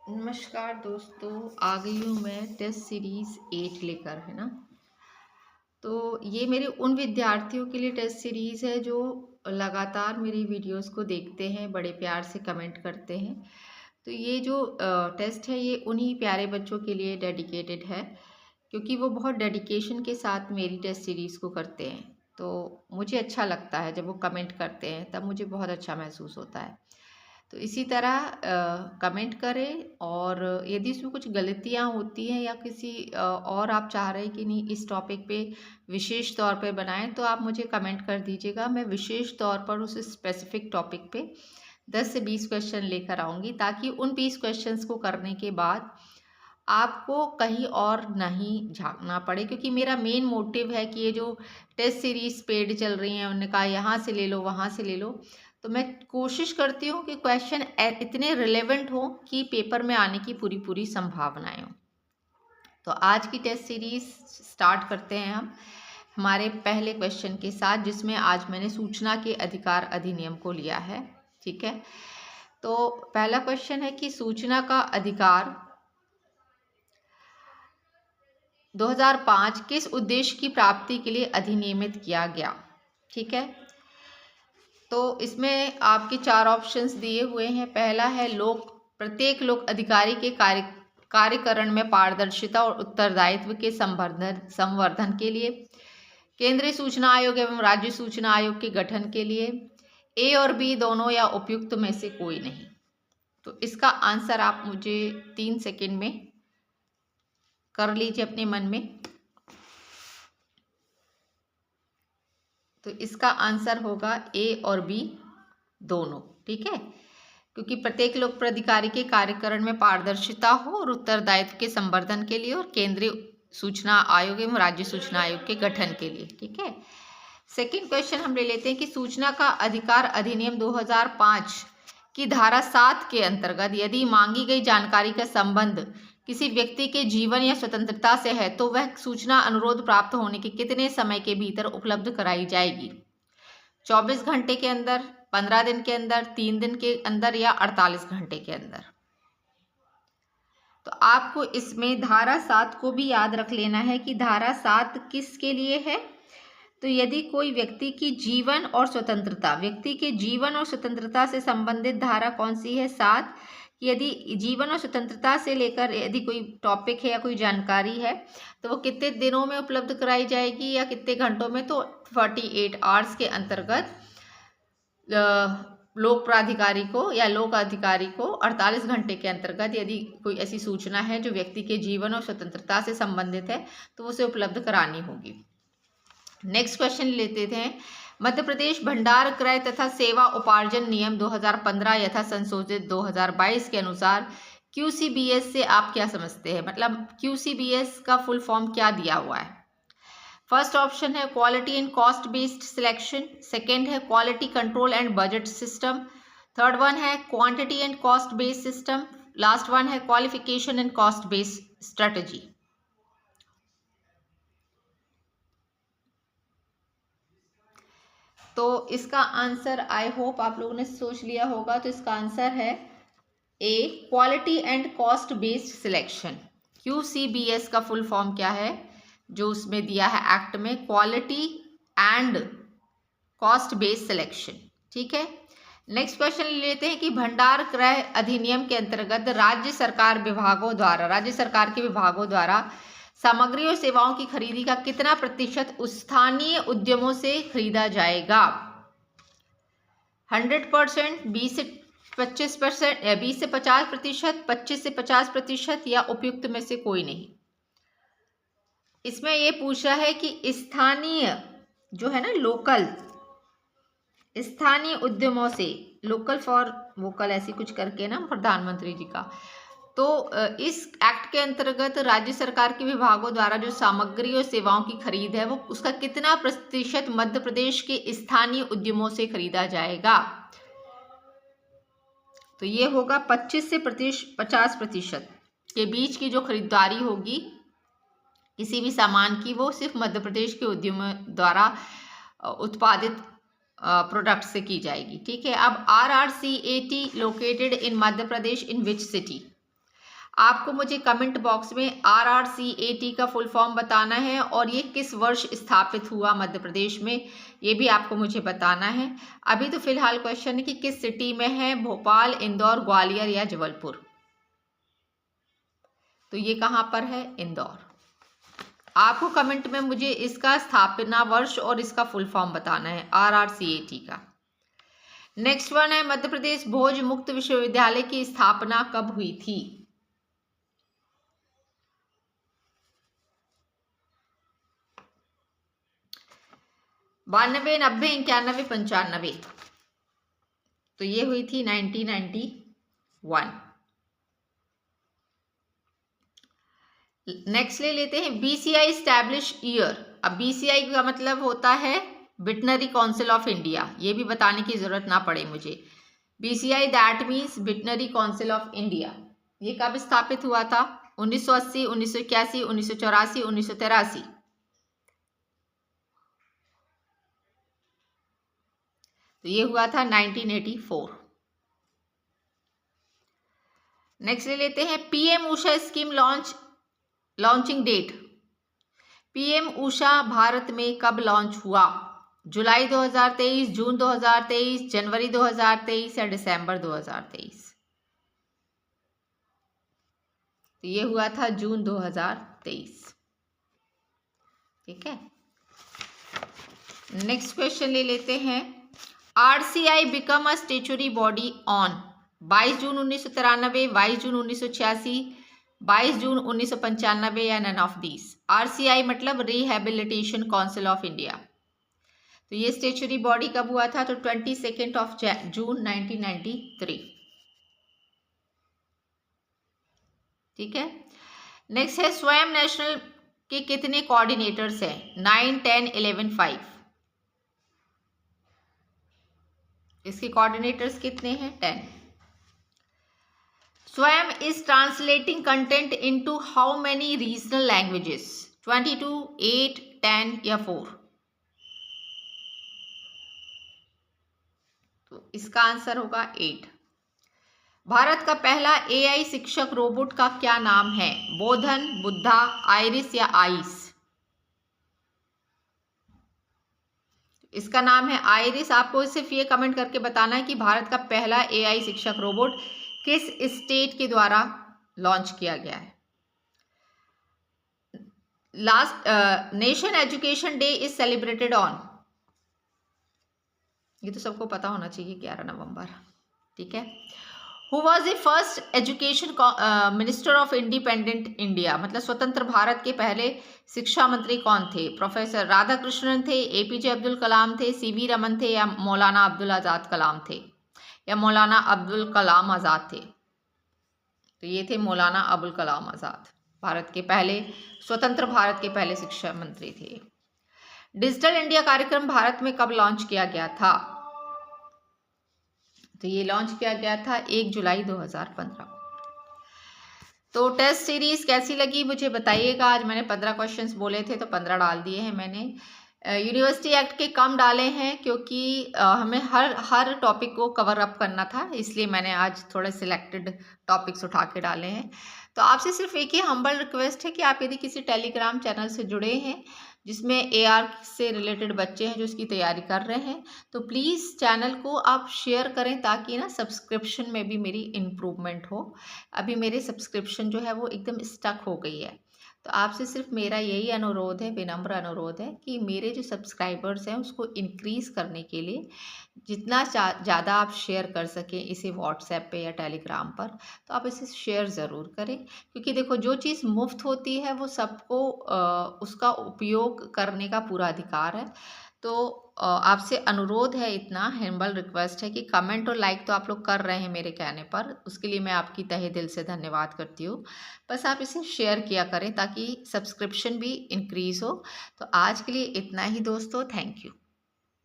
नमस्कार दोस्तों, आ गई हूँ मैं टेस्ट सीरीज़ 8 लेकर, है ना। तो ये मेरे उन विद्यार्थियों के लिए टेस्ट सीरीज़ है जो लगातार मेरी वीडियोस को देखते हैं, बड़े प्यार से कमेंट करते हैं। तो ये जो टेस्ट है ये उन्हीं प्यारे बच्चों के लिए डेडिकेटेड है, क्योंकि वो बहुत डेडिकेशन के साथ मेरी टेस्ट सीरीज़ को करते हैं। तो मुझे अच्छा लगता है जब वो कमेंट करते हैं, तब मुझे बहुत अच्छा महसूस होता है। तो इसी तरह कमेंट करें, और यदि इसमें कुछ गलतियाँ होती हैं या किसी और आप चाह रहे हैं कि नहीं इस टॉपिक पे विशेष तौर पे बनाएं, तो आप मुझे कमेंट कर दीजिएगा। मैं विशेष तौर पर उस स्पेसिफिक टॉपिक पे 10 से 20 क्वेश्चन लेकर आऊँगी, ताकि उन 20 क्वेश्चंस को करने के बाद आपको कहीं और नहीं झांकना पड़े। क्योंकि मेरा मेन मोटिव है कि ये जो टेस्ट सीरीज पेड चल रही हैं, उन्होंने कहा यहाँ से ले लो वहाँ से ले लो, तो मैं कोशिश करती हूँ कि क्वेश्चन इतने रिलेवेंट हो कि पेपर में आने की पूरी पूरी संभावनाएं हो। तो आज की टेस्ट सीरीज स्टार्ट करते हैं हम हमारे पहले क्वेश्चन के साथ, जिसमें आज मैंने सूचना के अधिकार अधिनियम को लिया है। ठीक है, तो पहला क्वेश्चन है कि सूचना का अधिकार 2005 किस उद्देश्य की प्राप्ति के लिए अधिनियमित किया गया। ठीक है, तो इसमें आपके 4 ऑप्शंस दिए हुए हैं। पहला है प्रत्येक लोक अधिकारी के कार्यकरण में पारदर्शिता और उत्तरदायित्व के संवर्धन के लिए, केंद्रीय सूचना आयोग एवं राज्य सूचना आयोग के गठन के लिए, ए और बी दोनों या उपयुक्त में से कोई नहीं। तो इसका आंसर आप मुझे 3 सेकंड में कर लीजिए अपने मन में। तो इसका आंसर होगा ए और बी दोनों। ठीक है, क्योंकि प्रत्येक लोक प्राधिकारी के कार्यकरण में पारदर्शिता हो और उत्तरदायित्व के संवर्धन के लिए, और केंद्रीय सूचना आयोग एवं राज्य सूचना आयोग के गठन के लिए। ठीक है, सेकंड क्वेश्चन हम ले लेते हैं कि सूचना का अधिकार अधिनियम 2005 की धारा 7 के अंतर्गत यदि मांगी गई जानकारी का संबंध किसी व्यक्ति के जीवन या स्वतंत्रता से है, तो वह सूचना अनुरोध प्राप्त होने के कितने समय के भीतर उपलब्ध कराई जाएगी। 24 घंटे के अंदर, 15 दिन के अंदर, 3 दिन के अंदर, या 48 घंटे के अंदर। तो आपको इसमें धारा 7 को भी याद रख लेना है कि धारा 7 किसके लिए है। तो यदि कोई व्यक्ति की जीवन और स्वतंत्रता, व्यक्ति के जीवन और स्वतंत्रता से संबंधित धारा कौन सी है, 7। यदि जीवन और स्वतंत्रता से लेकर यदि कोई टॉपिक है या कोई जानकारी है, तो वो कितने दिनों में उपलब्ध कराई जाएगी या कितने घंटों में, तो 48 आवर्स के अंतर्गत लोक प्राधिकारी को या लोक अधिकारी को 48 घंटे के अंतर्गत यदि कोई ऐसी सूचना है जो व्यक्ति के जीवन और स्वतंत्रता से संबंधित है, तो उसे उपलब्ध करानी होगी। नेक्स्ट क्वेश्चन लेते थे। मध्य प्रदेश भंडार क्रय तथा सेवा उपार्जन नियम 2015 यथा संशोधित 2022 के अनुसार QCBS से आप क्या समझते हैं, मतलब QCBS का फुल फॉर्म क्या दिया हुआ है। फर्स्ट ऑप्शन है quality and cost based selection, second है quality control and budget system, third one है quantity and cost based system, last one है qualification and cost based strategy. तो इसका आंसर आई होप आप लोगों ने सोच लिया होगा। तो इसका आंसर है A, quality and cost based selection. QCBS का फुल फॉर्म क्या है, जो उसमें दिया है एक्ट में, quality and cost based selection. ठीक है, नेक्स्ट क्वेश्चन लेते हैं कि भंडार क्रय अधिनियम के अंतर्गत राज्य सरकार के विभागों द्वारा सामग्री और सेवाओं की खरीदी का कितना प्रतिशत स्थानीय उद्यमों से खरीदा जाएगा। 100%, 20 से 25%, 20 से 50%, 25 से 50%, या उपयुक्त में से कोई नहीं। इसमें ये पूछा है कि स्थानीय जो है ना, लोकल, स्थानीय उद्यमों से, लोकल फॉर वोकल ऐसी कुछ करके ना प्रधानमंत्री जी का। तो इस एक्ट के अंतर्गत राज्य सरकार के विभागों द्वारा जो सामग्री और सेवाओं की खरीद है, वो उसका कितना प्रतिशत मध्य प्रदेश के स्थानीय उद्यमों से खरीदा जाएगा। तो ये होगा 25 से 50% के बीच की जो खरीदारी होगी किसी भी सामान की, वो सिर्फ मध्य प्रदेश के उद्यमों द्वारा उत्पादित प्रोडक्ट से की जाएगी। ठीक है, अब RRCAT located in Madhya Pradesh in which city. आपको मुझे कमेंट बॉक्स में RRCAT का फुल फॉर्म बताना है और ये किस वर्ष स्थापित हुआ मध्य प्रदेश में, ये भी आपको मुझे बताना है। अभी तो फिलहाल क्वेश्चन है कि किस सिटी में है, भोपाल, इंदौर, ग्वालियर या जबलपुर। तो ये कहाँ पर है? इंदौर। आपको कमेंट में मुझे इसका स्थापना वर्ष और इसका फुल फॉर्म बताना है RRCAT का। नेक्स्ट वन है, मध्य प्रदेश भोज मुक्त विश्वविद्यालय की स्थापना कब हुई थी? 92, 90, 91, 95। तो ये हुई थी 1991। नेक्स्ट ले लेते हैं BCI स्टैब्लिश ईयर। अब BCI का मतलब होता है वेटरनरी काउंसिल ऑफ इंडिया, ये भी बताने की जरूरत ना पड़े मुझे। BCI that means veterinary council of India. ये कब स्थापित हुआ था? 1980, 1981, 1984, 1983। तो ये हुआ था 1984। नेक्स्ट ले लेते हैं PM USHA scheme launching date. PM USHA Bharat में कब लॉन्च हुआ? जुलाई 2023, जून 2023, जनवरी 2023 या दिसंबर 2023? तो ये हुआ था जून 2023। ठीक है। नेक्स्ट क्वेश्चन ले लेते हैं, RCI become a statutory body on 22 जून 1993, 22 जून 1986, 22 जून 1995 या नन ऑफ दीज? RCI मतलब रिहेबिलिटेशन काउंसिल ऑफ इंडिया। तो ये स्टेचुरी बॉडी कब हुआ था? तो 22 जून 1993। ठीक है। नेक्स्ट है, स्वयं नेशनल के कितने कोऑर्डिनेटर्स हैं? 9, 10, 11, 5। इसके कोऑर्डिनेटर्स कितने हैं? 10। स्वयं is translating content into how many regional languages? 22, 8, 10 या 4? तो इसका आंसर होगा 8। भारत का पहला AI शिक्षक रोबोट का क्या नाम है? बोधन, बुद्धा, आइरिस या आइस? इसका नाम है आइरिस। आपको सिर्फ ये कमेंट करके बताना है कि भारत का पहला AI शिक्षक रोबोट किस स्टेट के द्वारा लॉन्च किया गया है। Last nation education day is celebrated on, ये तो सबको पता होना चाहिए, 11 नवंबर। ठीक है। Who was the first education minister of independent India? मतलब स्वतंत्र भारत के पहले शिक्षा मंत्री कौन थे? प्रोफेसर राधाकृष्णन थे, APJ अब्दुल कलाम थे, CV रमन थे या मौलाना अब्दुल आज़ाद कलाम थे? या मौलाना अब्दुल कलाम आज़ाद थे? तो ये थे मौलाना अबुल कलाम आज़ाद, भारत के पहले स्वतंत्र भारत के पहले शिक्षा मंत्री थे। डिजिटल इंडिया कार्यक्रम भारत में कब लॉन्च किया गया था? तो ये लॉन्च किया गया था 1 जुलाई 2015। तो टेस्ट सीरीज कैसी लगी मुझे बताइएगा। आज मैंने 15 क्वेश्चंस बोले थे तो 15 डाल दिए हैं मैंने। यूनिवर्सिटी एक्ट के कम डाले हैं क्योंकि हमें हर टॉपिक को कवर अप करना था, इसलिए मैंने आज थोड़े सिलेक्टेड टॉपिक्स उठा के डाले हैं। तो आपसे सिर्फ एक ही हम्बल रिक्वेस्ट है कि आप यदि किसी टेलीग्राम चैनल से जुड़े हैं जिसमें AR से रिलेटेड बच्चे हैं जो इसकी तैयारी कर रहे हैं, तो प्लीज़ चैनल को आप शेयर करें ताकि ना सब्सक्रिप्शन में भी मेरी इम्प्रूवमेंट हो। अभी मेरे सब्सक्रिप्शन जो है वो एकदम स्टक हो गई है। तो आपसे सिर्फ मेरा यही अनुरोध है, विनम्र अनुरोध है कि मेरे जो सब्सक्राइबर्स हैं उसको इंक्रीज़ करने के लिए जितना ज़्यादा आप शेयर कर सकें इसे व्हाट्सएप पे या टेलीग्राम पर, तो आप इसे शेयर ज़रूर करें। क्योंकि देखो, जो चीज़ मुफ्त होती है वो सबको उसका उपयोग करने का पूरा अधिकार है। तो आपसे अनुरोध है, इतना हम्बल रिक्वेस्ट है कि कमेंट और लाइक तो आप लोग कर रहे हैं मेरे कहने पर, उसके लिए मैं आपकी तहे दिल से धन्यवाद करती हूँ। बस आप इसे शेयर किया करें ताकि सब्सक्रिप्शन भी इंक्रीज़ हो। तो आज के लिए इतना ही दोस्तों, थैंक यू।